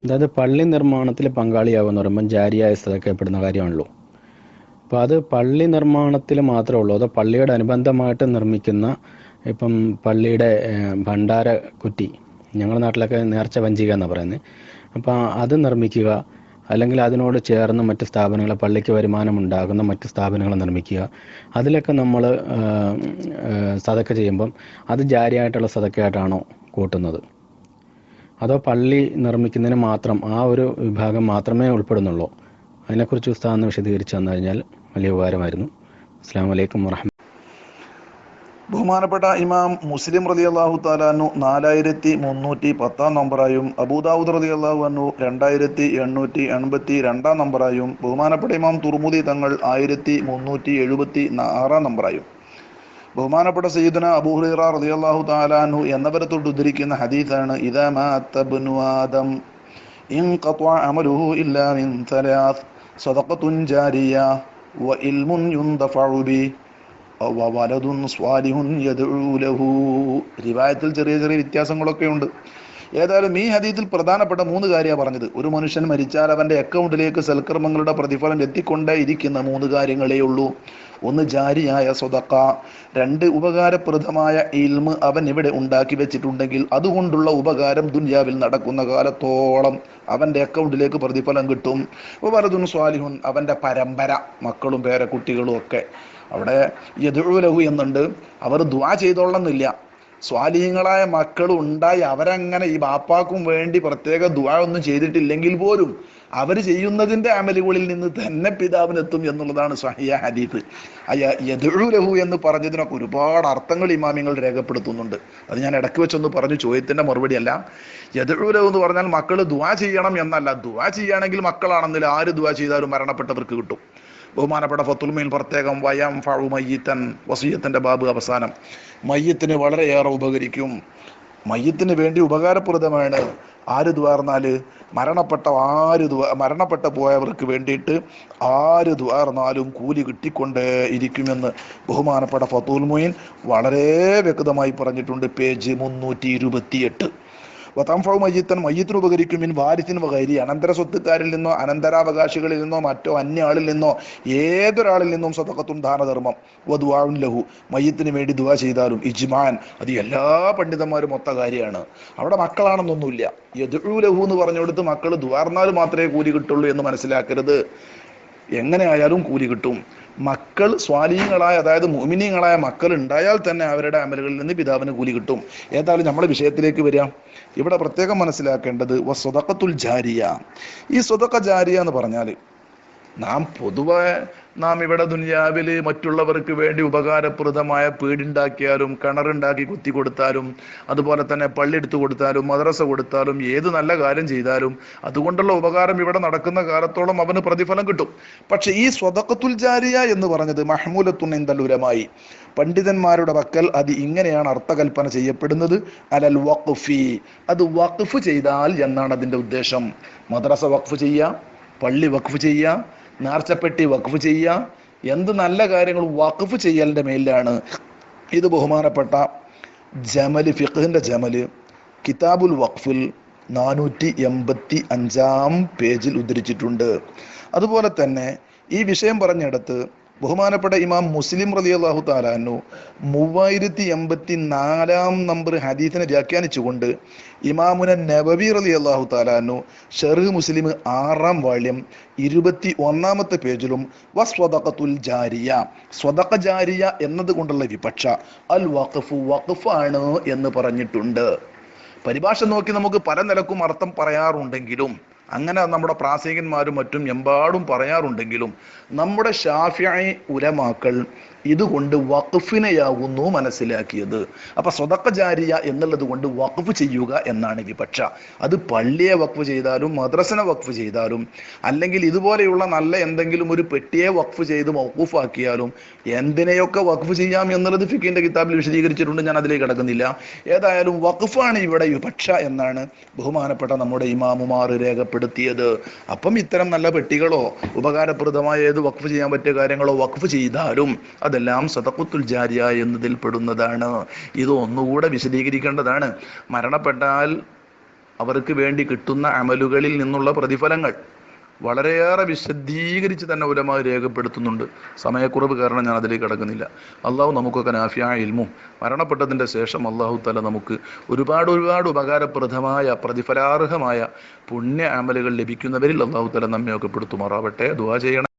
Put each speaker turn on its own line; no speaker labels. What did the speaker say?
അതായത് പള്ളി നിർമ്മാണത്തിൽ പങ്കാളിയാകുമെന്ന് പറയുമ്പം ജാരിയായ സദക്കപ്പെടുന്ന കാര്യമാണല്ലോ. അപ്പോൾ അത് പള്ളി നിർമ്മാണത്തിൽ മാത്രമേ ഉള്ളൂ, അതോ പള്ളിയോട് അനുബന്ധമായിട്ട് നിർമ്മിക്കുന്ന ഇപ്പം പള്ളിയുടെ ഭണ്ഡാര കുറ്റി, ഞങ്ങളുടെ നാട്ടിലൊക്കെ നേർച്ച വഞ്ചിക എന്നാണ് പറയുന്നത്. അപ്പോൾ അത് നിർമ്മിക്കുക, അല്ലെങ്കിൽ അതിനോട് ചേർന്ന് മറ്റ് സ്ഥാപനങ്ങൾ, പള്ളിക്ക് വരുമാനമുണ്ടാകുന്ന മറ്റ് സ്ഥാപനങ്ങൾ നിർമ്മിക്കുക, അതിലൊക്കെ നമ്മൾ സദക്ക ചെയ്യുമ്പം അത് ജാരിയായിട്ടുള്ള സദക്കയായിട്ടാണോ കൂട്ടുന്നത്, അതോ പള്ളി നിർമ്മിക്കുന്നതിന് മാത്രം ആ ഒരു വിഭാഗം മാത്രമേ ഉൾപ്പെടുന്നുള്ളൂ? അതിനെക്കുറിച്ച് ഉസ്താദ് വിശദീകരിച്ചു തന്നു കഴിഞ്ഞാൽ വലിയ ഉപകാരമായിരുന്നു. അസ്സലാമു അലൈക്കും വറഹ്മത്തുള്ളാഹി.
ബഹുമാനപ്പെട്ട ഇമാം മുസ്ലിം റളിയല്ലാഹു തആല അൻഹു 4310 നമ്പറായും അബൂദാവൂദ് റളിയല്ലാഹു അൻഹു 2882 നമ്പറായും ബഹുമാനപ്പെട്ട ഇമാം തുർമുദി തങ്ങൾ 1376 നമ്പറായും ബഹുമാനപ്പെട്ട സയ്യിദുന അബൂ ഹുറൈറ റളിയല്ലാഹു തആല അൻഹു എന്നവരെ തൊട്ട് ഉദ്ധരിക്കുന്ന ഹദീസാണ്, ഇദാ മാത ഇബ്നു ആദം ഇൻഖതഅ അമലുഹു ഇല്ലാ മിൻ സലാസ് സദഖത്തുൻ ജാരിയ വ ഇൽമുൻ യുൻതഫഉ ബി വലദുൻ സ്വാലിഹുൻ യദ്ഉ ലഹു. റിവായത്തിൽ ചെറിയ ചെറിയ വ്യത്യാസങ്ങളൊക്കെ ഉണ്ട്. ഏതായാലും ഈ ഹദീസിൽ പ്രധാനപ്പെട്ട 3 കാര്യമാണ് പറഞ്ഞത്. ഒരു മനുഷ്യൻ മരിച്ചാൽ അവൻ്റെ അക്കൗണ്ടിലേക്ക് സൽക്കർമ്മങ്ങളുടെ പ്രതിഫലം എത്തിക്കൊണ്ടേ ഇരിക്കുന്ന 3 കാര്യങ്ങളേ ഉള്ളൂ. 1 ജാരിയായ സ്വതക്ക, 2 ഉപകാരപ്രദമായ ഇൽമ് അവൻ ഇവിടെ ഉണ്ടാക്കി വെച്ചിട്ടുണ്ടെങ്കിൽ അതുകൊണ്ടുള്ള ഉപകാരം ദുനിയാവിൽ നടക്കുന്ന കാലത്തോളം അവൻ്റെ അക്കൗണ്ടിലേക്ക് പ്രതിഫലം കിട്ടും. വലദുൻ സ്വാലിഹുൻ, അവൻ്റെ പരമ്പര, മക്കളും പേരക്കുട്ടികളും ഒക്കെ. അവിടെ യദ്ഉ ലഹു എന്നുണ്ട്, അവർ ദുആ ചെയ്തോളന്നില്ല. സ്വാലിഹീങ്ങളായ മക്കൾ ഉണ്ടായി അവരങ്ങനെ ഈ ബാപ്പാക്കും വേണ്ടി പ്രത്യേക ദുആ ഒന്നും ചെയ്തിട്ടില്ലെങ്കിൽ പോലും അവർ ചെയ്യുന്നതിൻ്റെ അമലുകളിൽ നിന്ന് തന്നെ പിതാവിനെത്തും എന്നുള്ളതാണ് സ്വഹീഹ ഹദീസ്. യദ്ഉ ലഹു എന്ന് പറഞ്ഞതിനൊക്കെ ഒരുപാട് അർത്ഥങ്ങൾ ഇമാമിങ്ങൾ രേഖപ്പെടുത്തുന്നുണ്ട്. അത് ഞാൻ ഇടയ്ക്ക് വെച്ചൊന്ന് പറഞ്ഞു, ചോദ്യത്തിൻ്റെ മറുപടി അല്ല. യദ്ഉ ലഹു എന്ന് പറഞ്ഞാൽ മക്കൾ ദുആ ചെയ്യണം എന്നല്ല. ദുആ ചെയ്യുകയാണെങ്കിൽ മക്കളാണെന്നില്ല, ആര് ദുആ ചെയ്താലും മരണപ്പെട്ടവർക്ക് കിട്ടും. ബഹുമാനപ്പെട്ട ഫത്തുൽ മീൻ പ്രത്യേകം വയം ഫഉ മയ്യിത്തൻ, വസിയത്തിൻ്റെ ബാബ് അവസാനം, മയ്യത്തിന് വളരെയേറെ ഉപകരിക്കും, മയ്യത്തിന് വേണ്ടി ഉപകാരപ്രദമാണ്. ആര് ദുആർന്നാൽ മരണപ്പെട്ട പോയവർക്ക് വേണ്ടിയിട്ട് ആര് ദുആർന്നാലും കൂലി കിട്ടിക്കൊണ്ടേ ഇരിക്കുമെന്ന് ബഹുമാനപ്പെട്ട ഫത്തുൽ മീൻ വളരെ വ്യക്തമായി പറഞ്ഞിട്ടുണ്ട്. പേജ് 328. വതംഫഉ മയ്യിത്തൻ, മയ്യത്തിന് ഉപകരിക്കും, മിൻ വാരിസിൻ വഗൈരി, അനന്തര സ്വത്തുക്കാരിൽ നിന്നോ അനന്തരാവകാശികളിൽ നിന്നോ മറ്റോ അന്യ ആളിൽ നിന്നോ ഏതൊരാളിൽ നിന്നും സദഖത്തുൻ ദാനധർമ്മം, വദുആഉൻ ലഹു, മയ്യത്തിന് വേണ്ടി ദുആ ചെയ്താലും, ഇജ്മാൻ, അത് എല്ലാ പണ്ഡിതന്മാരും മൊത്ത കാര്യമാണ്. അവിടെ മക്കളാണെന്നൊന്നുമില്ല. യദ്ഉ ലഹു എന്ന് പറഞ്ഞുകൊടുത്ത് മക്കൾ ദുആർന്നാൽ മാത്രമേ കൂലി കിട്ടുള്ളൂ എന്ന് മനസ്സിലാക്കരുത്. എങ്ങനെ ആയാലും കൂലി കിട്ടും. മക്കൾ സ്വാലിഹീങ്ങളായ, അതായത് മുഅ്മിനീങ്ങളായ മക്കൾ ഉണ്ടായാൽ തന്നെ അവരുടെ അമലുകളിൽ നിന്ന് പിതാവിന് കൂലി കിട്ടും. ഏതായാലും നമ്മുടെ വിഷയത്തിലേക്ക് വരാം. ഇവിടെ പ്രത്യേകം മനസ്സിലാക്കേണ്ടത് സ്വദഖത്തുൽ ജാരിയ. ഈ സ്വദഖ ജാരിയ എന്ന് പറഞ്ഞാൽ പൊതുവെ ഇവിടെ ദുനിയാവിൽ മറ്റുള്ളവർക്ക് വേണ്ടി ഉപകാരപ്രദമായ വീടുണ്ടാക്കിയാലും കിണറുണ്ടാക്കി കുത്തി കൊടുത്താലും അതുപോലെ തന്നെ പള്ളി എടുത്തു കൊടുത്താലും മദ്രസ കൊടുത്താലും ഏത് നല്ല കാര്യം ചെയ്താലും അതുകൊണ്ടുള്ള ഉപകാരം ഇവിടെ നടക്കുന്ന കാലത്തോളം അവന് പ്രതിഫലം കിട്ടും. പക്ഷെ ഈ സ്വദഖത്തുൽ ജാരിയ എന്ന് പറഞ്ഞത് മഹ്മൂലത്തുൻ ഇൻദൽ ഉലമായി, പണ്ഡിതന്മാരുടെ പക്കൽ അത് ഇങ്ങനെയാണ് അർത്ഥകൽപ്പന ചെയ്യപ്പെടുന്നത്, അലൽ വഖഫി, അത് വഖഫ് ചെയ്താൽ എന്നാണ് അതിൻ്റെ ഉദ്ദേശം. മദ്രസ വഖഫ് ചെയ്യുക, പള്ളി വഖഫ് ചെയ്യുക, നേർച്ചപ്പെട്ടി വഖഫ് ചെയ്യുക, എന്ത് നല്ല കാര്യങ്ങളും വഖഫ് ചെയ്യലിൻ്റെ മേലിലാണ്. ഇത് ബഹുമാനപ്പെട്ട ജമൽ, ഫിഖ്ഹിൻ്റെ ജമൽ, കിതാബുൽ വഖഫിൽ 485 പേജിൽ ഉദ്ധരിച്ചിട്ടുണ്ട്. അതുപോലെ തന്നെ ഈ വിഷയം പറഞ്ഞിടത്ത് ബഹുമാനപ്പെട്ട ഇമാം മുസ്ലിം റളിയല്ലാഹു തആല അൻഹു 3084 നമ്പർ ഹദീസിനെ വ്യാഖ്യാനിച്ചുകൊണ്ട് ഇമാമുന നബവി റളിയല്ലാഹു തആല അൻഹു ശർഹ് മുസ്ലിം 6-ാം വാള്യം 21-ാമത്തെ പേജിലും വസ്വദഖത്തുൽ ജാരിയ, സ്വദഖ ജാരിയ എന്നതുകൊണ്ടുള്ള വിപക്ഷ അൽ വഖഫ്, വഖഫാണ് എന്ന് പറഞ്ഞിട്ടുണ്ട്. പരിഭാഷ നോക്കി നമുക്ക് പല നിലക്കും അർത്ഥം പറയാറുണ്ടെങ്കിലും, അങ്ങനെ നമ്മുടെ പ്രാസംഗികന്മാരും മറ്റും എമ്പാടും പറയാറുണ്ടെങ്കിലും നമ്മുടെ ശാഫിഈ ഉലമാക്കൾ ഇതുകൊണ്ട് വഖഫിനെയാകുന്നു മനസ്സിലാക്കിയത്. അപ്പൊ സ്വദഖ ജാരിയ എന്നുള്ളത് കൊണ്ട് വഖഫ് ചെയ്യുക എന്നാണ് വിപക്ഷ. അത് പള്ളിയെ വഖഫ് ചെയ്താലും മദ്രസനെ വഖഫ് ചെയ്താലും അല്ലെങ്കിൽ ഇതുപോലെയുള്ള നല്ല എന്തെങ്കിലും ഒരു പെട്ടിയെ വഖഫ് ചെയ്ത് മൗഖൂഫാക്കിയാലും എന്തിനെയൊക്കെ വഖഫ് ചെയ്യാം എന്നുള്ളത് ഫിഖിന്റെ കിതാബിൽ വിശദീകരിച്ചിട്ടുണ്ട്. ഞാൻ അതിലേക്ക് കടക്കുന്നില്ല. ഏതായാലും വഖഫാണ് ഇവിടെ വിപക്ഷ എന്നാണ് ബഹുമാനപ്പെട്ട നമ്മുടെ ഇമാമുമാർ രേഖപ്പെടുത്തിയത്. അപ്പം ഇത്തരം നല്ല പെട്ടികളോ ഉപകാരപ്രദമായ ഏത് വഖഫ് ചെയ്യാൻ പറ്റിയ കാര്യങ്ങളോ വഖഫ് ചെയ്താലും അതെല്ലാം സദഖത്തുൽ ജാരിയ എന്നതിൽ പെടുന്നതാണ്. ഇത് ഒന്നുകൂടെ വിശദീകരിക്കേണ്ടതാണ്. മരണപ്പെട്ടാൽ അവർക്ക് വേണ്ടി കിട്ടുന്ന അമലുകളിൽ നിന്നുള്ള പ്രതിഫലങ്ങൾ വളരെയേറെ വിശദീകരിച്ച് തന്നെ ഉലമാ രേഖപ്പെടുത്തുന്നുണ്ട്. സമയക്കുറവ് കാരണം ഞാൻ അതിലേക്ക് കടക്കുന്നില്ല. അള്ളാഹു നമുക്കൊക്കെ നാഫിയായ ഇൽമും മരണപ്പെട്ടതിൻ്റെ ശേഷം അള്ളാഹു തആല നമുക്ക് ഒരുപാട് ഉപകാരപ്രദമായ പ്രതിഫലാർഹമായ പുണ്യ അമലുകൾ ലഭിക്കുന്നവരിൽ അള്ളാഹു തആല നമ്മയൊക്കെ പെടുത്തുമാറാവട്ടെ. ദുആ ചെയ്യണം.